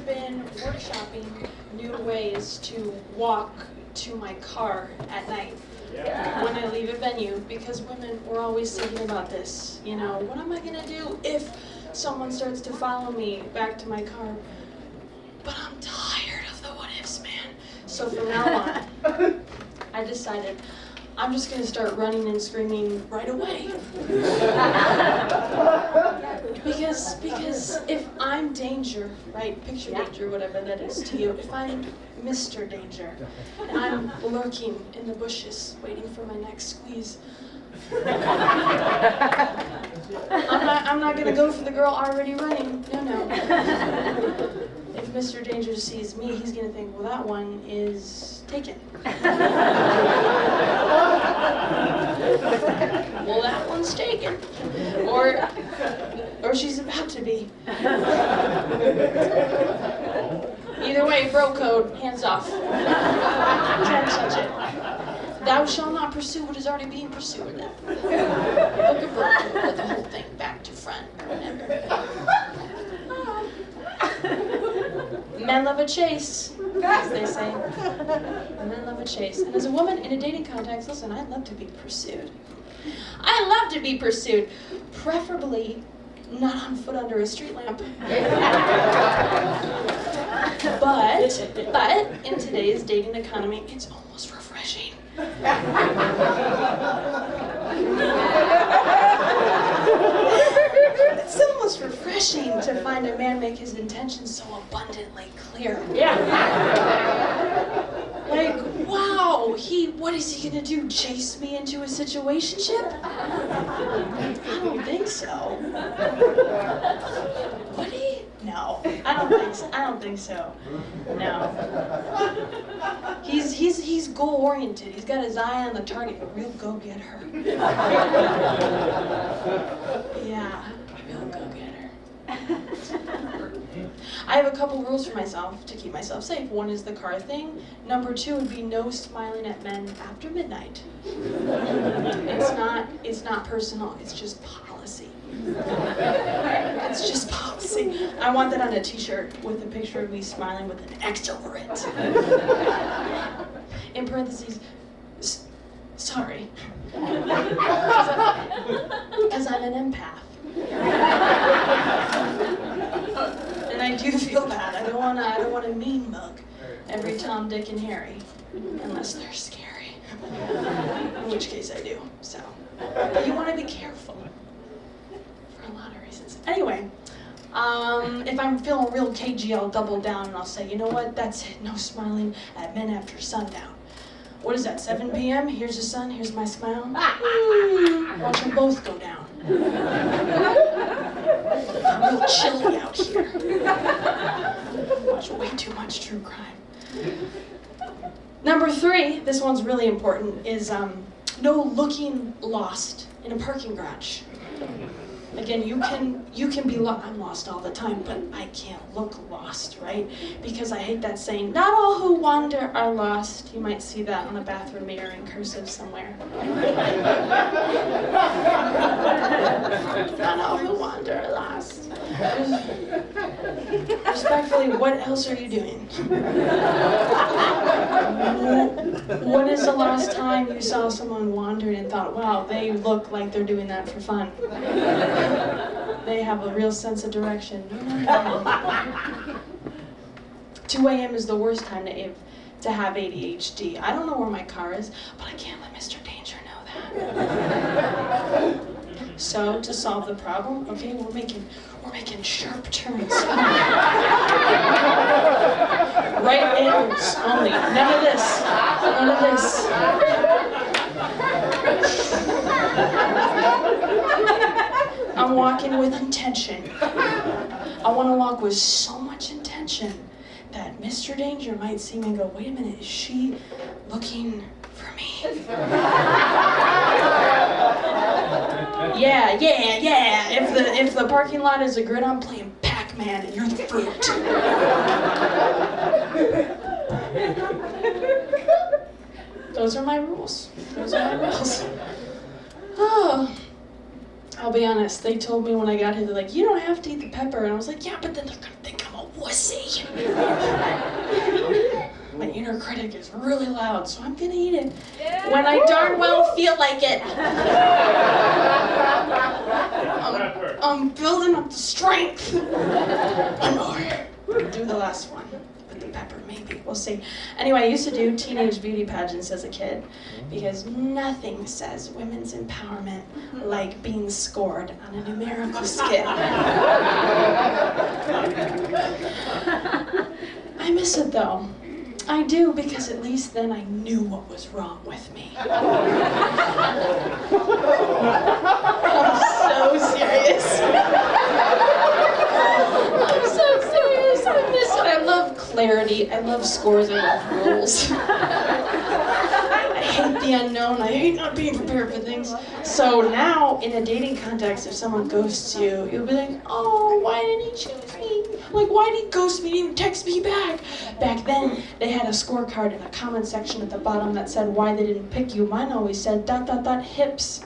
been workshopping new ways to walk to my car at night when I leave a venue, because women were always thinking about this. You know, what am I gonna do if someone starts to follow me back to my car? But I'm tired of the what ifs, man. So from now on, I decided I'm just gonna start running and screaming right away. Because if I'm danger, right, picture danger, whatever that is to you, if I'm Mr. Danger, and I'm lurking in the bushes, waiting for my next squeeze, I'm not gonna go for the girl already running, no. If Mr. Danger sees me, he's gonna think, well, that one is taken. Well, that one's taken. Or she's about to be. Either way, bro code, hands off. Can't touch it. Thou shalt not pursue what is already being pursued. Book a bro code, put the whole thing back to front. Men love a chase, as they say. Men love a chase. And as a woman in a dating context, listen, I love to be pursued. I love to be pursued. Preferably not on foot under a street lamp. But in today's dating economy, it's almost refreshing. It's almost refreshing to find a man make his intentions so abundantly clear. Like, wow, what is he gonna do? Chase me into a situationship? I don't think so. Would he? No, I don't think so. No. He's goal oriented. He's got his eye on the target. A real go-getter. Yeah, a real go-getter. I have a couple rules for myself to keep myself safe. One is the car thing. Number 2 would be no smiling at men after midnight. It's not personal, it's just policy. It's just policy. I want that on a t-shirt with a picture of me smiling with an X over it. In parentheses, sorry. Because I'm an empath. And I do feel bad. I don't want to mean mug every Tom, Dick, and Harry, unless they're scary. In which case I do. So, but you want to be careful for a lot of reasons. Anyway, if I'm feeling real cagey, I'll double down and I'll say, you know what? That's it. No smiling at men after sundown. What is that? 7 p.m. Here's the sun. Here's my smile. Watch them both go down. I'm real chilly out here. Watch way too much true crime. Number 3, this one's really important, is no looking lost in a parking garage. Again, you can be lost. I'm lost all the time, but I can't look lost, right? Because I hate that saying, not all who wander are lost. You might see that on the bathroom mirror in cursive somewhere. Not all who wander are lost. Respectfully, what else are you doing? When is the last time you saw someone wandering and thought, wow, they look like they're doing that for fun? They have a real sense of direction. 2 a.m. is the worst time to have ADHD. I don't know where my car is, but I can't let Mr. Danger know that. So to solve the problem, okay, we're making sharp turns. Right angles only. None of this. None of this. I'm walking with intention. I want to walk with so much intention that Mr. Danger might see me and go, wait a minute, is she looking for me? Yeah. If the parking lot is a grid, I'm playing Pac-Man and you're the fruit. Those are my rules. Oh. I'll be honest, they told me when I got here, they're like, you don't have to eat the pepper. And I was like, yeah, but then they're going to think I'm a wussy. My inner critic is really loud, so I'm gonna eat it when I darn well feel like it. I'm building up the strength. One more. Do the last one with the pepper, maybe. We'll see. Anyway, I used to do teenage beauty pageants as a kid because nothing says women's empowerment like being scored on a numerical scale. I miss it though. I do, because at least then I knew what was wrong with me. I'm so serious. I'm so serious. I miss it. I love clarity. I love scores. I love rules. I hate the unknown. I hate not being prepared for things. So now, in a dating context, if someone ghosts you, you'll be like, oh, why didn't he choose me? Like, why did he ghost me? He didn't text me back. Back then, they had a scorecard in a comment section at the bottom that said why they didn't pick you. Mine always said ... hips. ...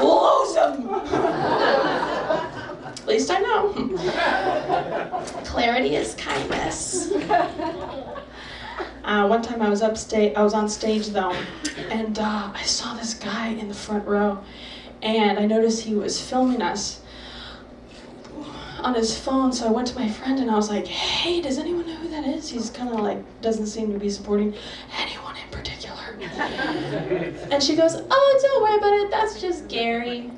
lose 'em. At least I know. Clarity is kindness. One time I was on stage though, and I saw this guy in the front row, and I noticed he was filming us on his phone, so I went to my friend and I was like, hey, does anyone know who that is? He's kind of like, doesn't seem to be supporting anyone in particular. And she goes, oh, don't worry about it, that's just Gary.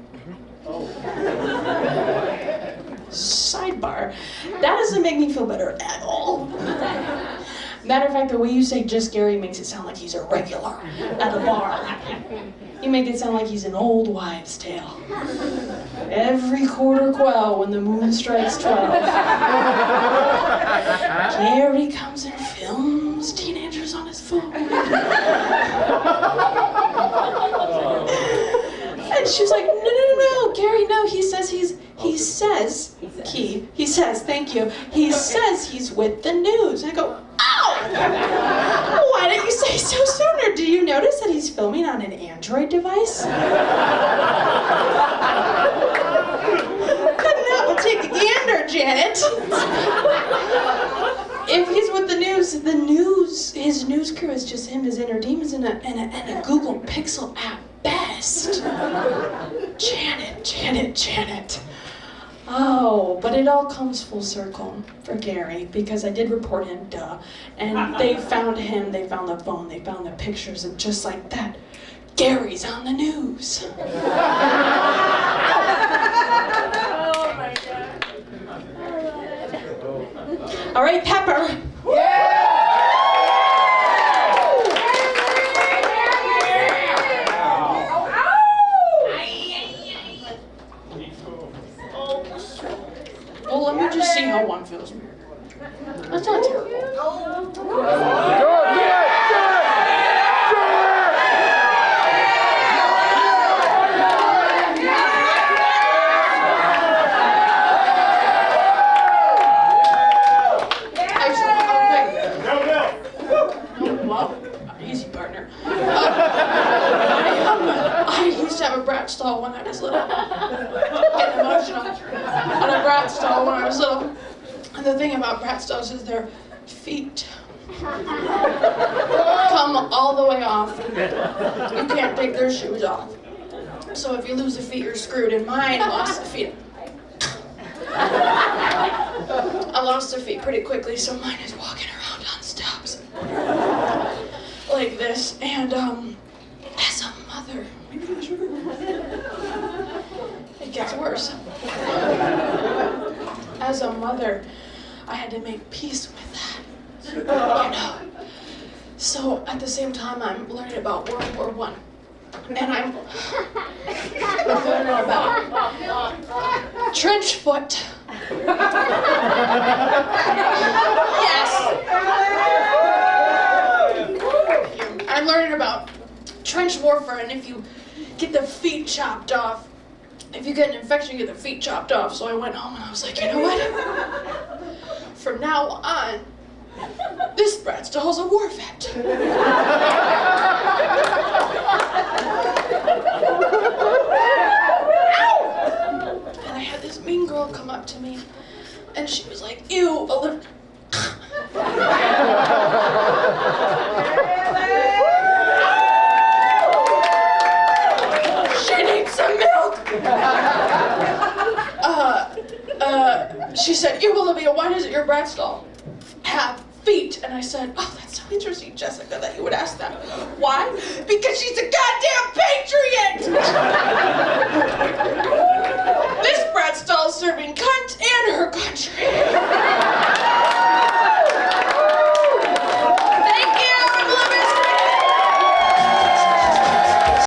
Sidebar, that doesn't make me feel better at all. Matter of fact, the way you say just Gary makes it sound like he's a regular at a bar. You make it sound like he's an old wives' tale. Every quarter quell when the moon strikes 12. Gary comes and films teenagers on his phone. And she's like, no, Gary, no, he says, thank you, he says he's with the news. And I go, oh! Why didn't you say so sooner? Did you notice that he's filming on an Android device? Couldn't help but take a gander, Janet. If he's with the news, his news crew is just him, his inner demons, and a Google Pixel app best. Janet. Oh, but it all comes full circle for Gary, because I did report him, duh. And they found him, they found the phone, they found the pictures, and just like that, Gary's on the news. Oh my God. All right, Pepper. Well, let me just see how one feels. That's not terrible. Easy, partner. I used to have a brat stall when I was little. Getting emotional. On a brat stall when I was little. And the thing about brat stalls is their feet come all the way off. You can't take their shoes off. So if you lose a feet, you're screwed. And mine lost the feet. I lost the feet pretty quickly, so mine is walking around on steps. Like this, and as a mother, it gets worse. As a mother, I had to make peace with that, you know. So at the same time, I'm learning about World War I, and I'm learning about trench foot. Yes. I'm learning about trench warfare, and if you get the feet chopped off, if you get an infection, you get the feet chopped off. So I went home and I was like, you know what? From now on, this brat stall's a war vet. And I had this up to me, and she was like, "Ew, Olivia." She needs some milk. She said, "Ew, Olivia, why doesn't your brat doll have feet?" And I said, "Oh, that's so interesting, Jessica, that you would ask that. Why? Because she's a goddamn patriot!"